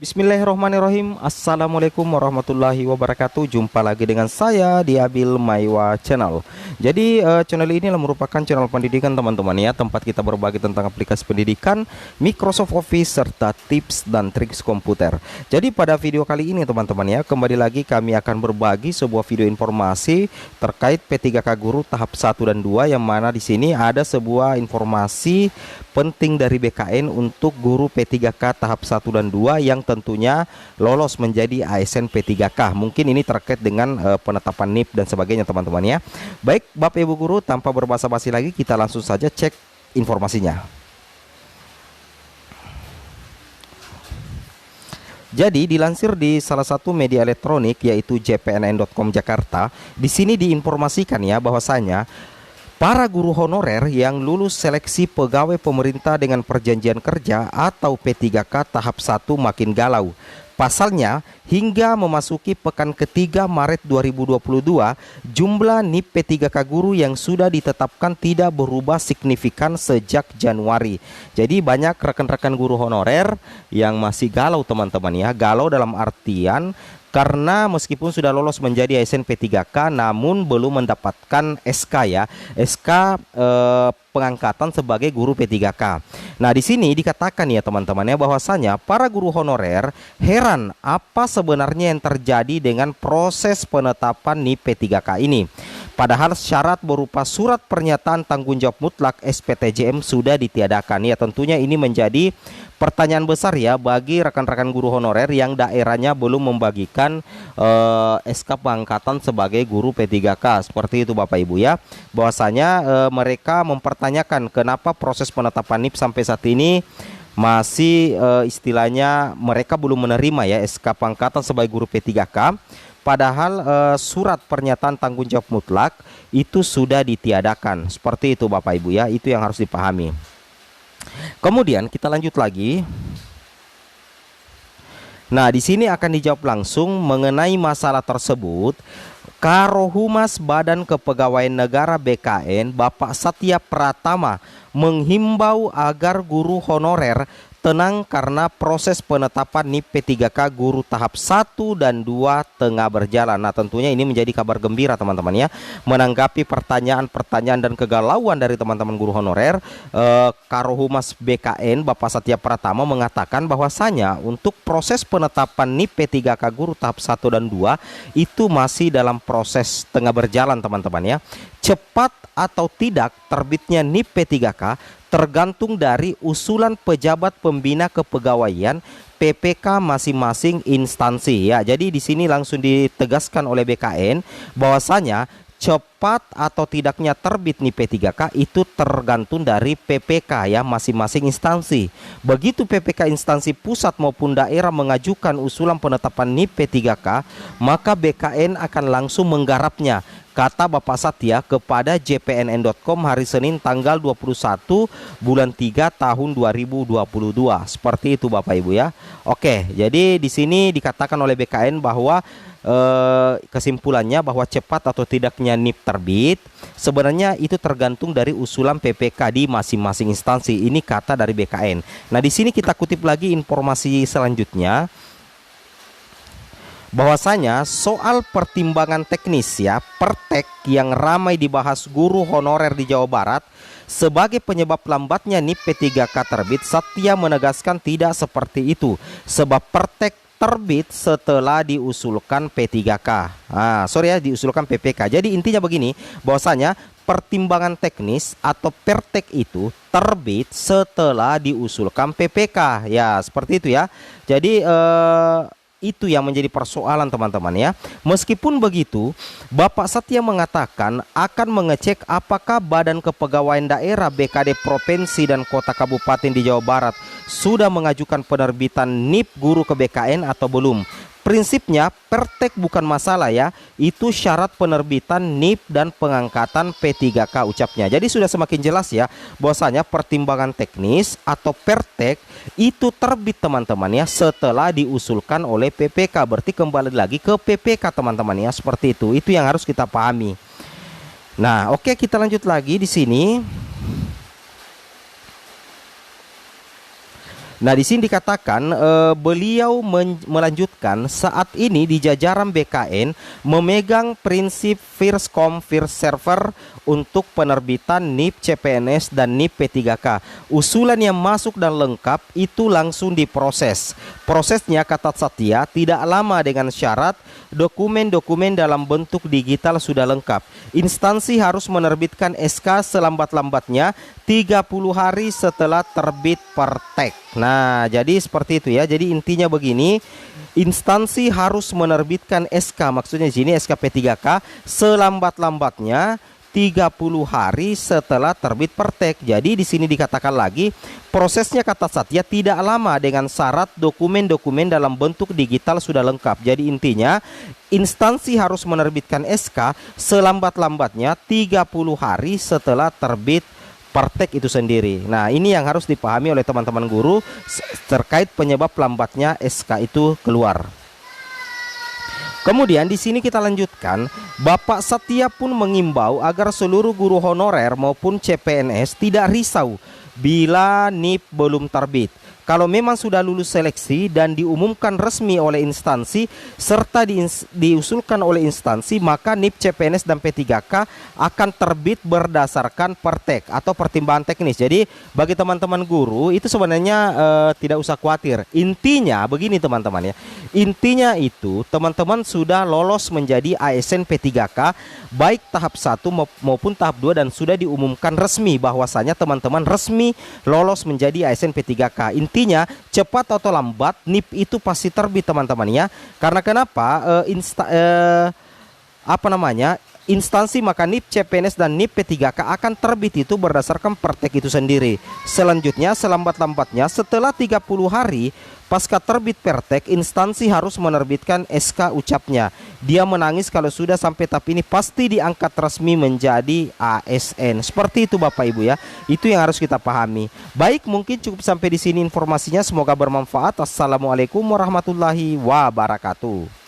Bismillahirrahmanirrahim. Assalamualaikum warahmatullahi wabarakatuh. Jumpa lagi dengan saya di Abil Maiwa Channel. Jadi channel ini merupakan channel pendidikan teman-teman ya, tempat kita berbagi tentang aplikasi pendidikan, Microsoft Office serta tips dan trik komputer. Jadi pada video kali ini teman-teman ya, kembali lagi kami akan berbagi sebuah video informasi terkait P3K Guru tahap 1 dan 2, yang mana di sini ada sebuah informasi penting dari BKN untuk guru P3K tahap 1 dan 2 yang tentunya lolos menjadi ASN P3K. Mungkin ini terkait dengan penetapan NIP dan sebagainya teman-teman ya. Baik Bapak Ibu guru, tanpa berbasa-basi lagi kita langsung saja cek informasinya. Jadi dilansir di salah satu media elektronik yaitu jpnn.com Jakarta, di sini diinformasikan ya bahwasanya para guru honorer yang lulus seleksi pegawai pemerintah dengan perjanjian kerja atau P3K tahap 1 makin galau. Pasalnya, hingga memasuki pekan ketiga Maret 2022, jumlah NIP P3K guru yang sudah ditetapkan tidak berubah signifikan sejak Januari. Jadi banyak rekan-rekan guru honorer yang masih galau teman-teman ya. Galau dalam artian karena meskipun sudah lolos menjadi ASN P3K namun belum mendapatkan SK ya, SK pengangkatan sebagai guru P3K. Nah, di sini dikatakan ya teman-teman ya bahwasanya para guru honorer heran apa sebenarnya yang terjadi dengan proses penetapan NIP P3K ini. Padahal syarat berupa surat pernyataan tanggung jawab mutlak SPTJM sudah ditiadakan ya. Tentunya ini menjadi pertanyaan besar ya bagi rekan-rekan guru honorer yang daerahnya belum membagikan SK pengangkatan sebagai guru P3K. Seperti itu Bapak Ibu ya. Bahwasanya mereka mempertanyakan kenapa proses penetapan NIP sampai saat ini masih istilahnya mereka belum menerima ya SK pengangkatan sebagai guru P3K. Padahal surat pernyataan tanggung jawab mutlak itu sudah ditiadakan. Seperti itu Bapak Ibu ya, itu yang harus dipahami. Kemudian kita lanjut lagi. Nah, di sini akan dijawab langsung mengenai masalah tersebut. Karohumas Badan Kepegawaian Negara BKN Bapak Satya Pratama menghimbau agar guru honorer tenang karena proses penetapan NIP P3K guru tahap 1 dan 2 tengah berjalan. Nah, tentunya ini menjadi kabar gembira teman-teman ya. Menanggapi pertanyaan-pertanyaan dan kegalauan dari teman-teman guru honorer, Karohumas BKN Bapak Satya Pratama mengatakan bahwasanya untuk proses penetapan NIP P3K guru tahap 1 dan 2 itu masih dalam proses tengah berjalan teman-teman ya. Cepat atau tidak terbitnya NIP P3K tergantung dari usulan pejabat pembina kepegawaian PPK masing-masing instansi ya. Jadi di sini langsung ditegaskan oleh BKN bahwasanya cepat atau tidaknya terbit NIP P3K itu tergantung dari PPK ya masing-masing instansi. Begitu PPK instansi pusat maupun daerah mengajukan usulan penetapan NIP P3K, maka BKN akan langsung menggarapnya, kata Bapak Satya kepada jpnn.com hari Senin tanggal 21 bulan 3 tahun 2022. Seperti itu Bapak Ibu ya. Oke, jadi di sini dikatakan oleh BKN bahwa kesimpulannya bahwa cepat atau tidaknya NIP terbit sebenarnya itu tergantung dari usulan PPK di masing-masing instansi. Ini kata dari BKN. Nah, di sini kita kutip lagi informasi selanjutnya bahwasanya soal pertimbangan teknis ya pertek yang ramai dibahas guru honorer di Jawa Barat sebagai penyebab lambatnya NIP P3K terbit, Satya menegaskan tidak seperti itu, sebab pertek terbit setelah diusulkan P3K. Diusulkan PPK. Jadi intinya begini, bahwasanya pertimbangan teknis atau pertek itu terbit setelah diusulkan PPK. Ya, seperti itu ya. Jadi itu yang menjadi persoalan teman-teman ya. Meskipun begitu, Bapak Satya mengatakan akan mengecek apakah Badan Kepegawaian Daerah BKD Provinsi dan Kota Kabupaten di Jawa Barat sudah mengajukan penerbitan NIP guru ke BKN atau belum. Prinsipnya pertek bukan masalah ya, itu syarat penerbitan NIP dan pengangkatan P3K ucapnya. Jadi sudah semakin jelas ya bahwasanya pertimbangan teknis atau pertek itu terbit teman-teman ya setelah diusulkan oleh PPK. Berarti kembali lagi ke PPK teman-teman ya, seperti itu. Itu yang harus kita pahami. Nah, oke, kita lanjut lagi di sini. Nah, di sini dikatakan beliau melanjutkan saat ini di jajaran BKN memegang prinsip first come first server untuk penerbitan NIP CPNS dan NIP P3K. Usulan yang masuk dan lengkap itu langsung diproses. Prosesnya, kata Satya, tidak lama dengan syarat dokumen-dokumen dalam bentuk digital sudah lengkap. Instansi harus menerbitkan SK selambat-lambatnya 30 hari setelah terbit Pertek. Nah, jadi seperti itu ya. Jadi intinya begini, instansi harus menerbitkan SK, maksudnya di sini SK P3K selambat-lambatnya 30 hari setelah terbit Pertek. Jadi di sini dikatakan lagi, prosesnya, kata Satya, tidak lama dengan syarat dokumen-dokumen dalam bentuk digital sudah lengkap. Jadi intinya instansi harus menerbitkan SK selambat-lambatnya 30 hari setelah terbit Pertek itu sendiri. Nah, ini yang harus dipahami oleh teman-teman guru terkait penyebab lambatnya SK itu keluar. Kemudian di sini kita lanjutkan, Bapak Satya pun mengimbau agar seluruh guru honorer maupun CPNS tidak risau bila NIP belum terbit. Kalau memang sudah lulus seleksi dan diumumkan resmi oleh instansi serta diusulkan oleh instansi, maka NIP CPNS dan P3K akan terbit berdasarkan Pertek atau pertimbangan teknis. Jadi bagi teman-teman guru itu sebenarnya tidak usah khawatir. Intinya begini teman-teman ya. Intinya itu teman-teman sudah lolos menjadi ASN P3K baik tahap 1 maupun tahap 2 dan sudah diumumkan resmi bahwasanya teman-teman resmi lolos menjadi ASN P3K. Intinya cepat atau lambat NIP itu pasti terbit teman-teman ya. Karena kenapa? Instansi maka NIP CPNS dan NIP P3K akan terbit itu berdasarkan Pertek itu sendiri. Selanjutnya, selambat-lambatnya setelah 30 hari pasca terbit Pertek, instansi harus menerbitkan SK ucapnya. Dia menangis kalau sudah sampai tahap ini pasti diangkat resmi menjadi ASN. Seperti itu Bapak Ibu ya. Itu yang harus kita pahami. Baik, mungkin cukup sampai di sini informasinya. Semoga bermanfaat. Assalamualaikum warahmatullahi wabarakatuh.